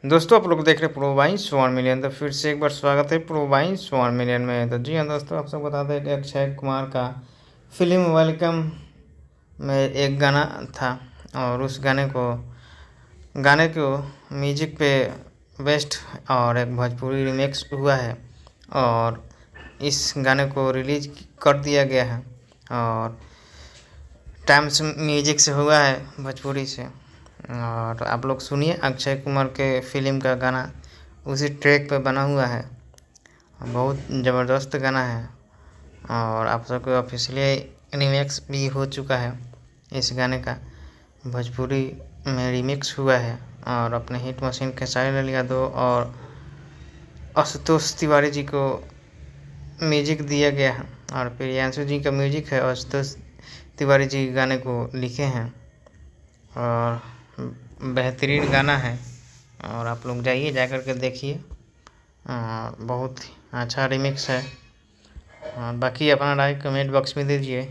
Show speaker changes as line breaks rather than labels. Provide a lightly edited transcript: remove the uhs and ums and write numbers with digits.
दोस्तों आप लोग देख रहे हैं प्रो वाइन्स 1 मिलियन। तो फिर से एक बार स्वागत है प्रो वाइन्स 1 मिलियन में। तो जी हाँ दोस्तों, आप सब बता दें कि अक्षय कुमार का फिल्म वेलकम में एक गाना था और उस गाने को म्यूजिक पे बेस्ट और एक भोजपुरी रिमिक्स हुआ है और इस गाने को रिलीज कर दिया गया है और टाइम्स म्यूजिक से हुआ है, भोजपुरी से। और आप लोग सुनिए, अक्षय कुमार के फिल्म का गाना उसी ट्रैक पे बना हुआ है। बहुत ज़बरदस्त गाना है और आप सबको ऑफिशियली रिमिक्स भी हो चुका है इस गाने का। भोजपुरी में रिमिक्स हुआ है और अपने हिट मशीन खेसारी लाल यादव और आशुतोष तिवारी जी को म्यूजिक दिया गया है और प्रियांशु जी का म्यूजिक है। आशुतोष तिवारी जी गाने को लिखे हैं और बेहतरीन गाना है और आप लोग जाइए, जा कर के देखिए। बहुत अच्छा रिमिक्स है। बाकी अपना राय कमेंट बॉक्स में दीजिए।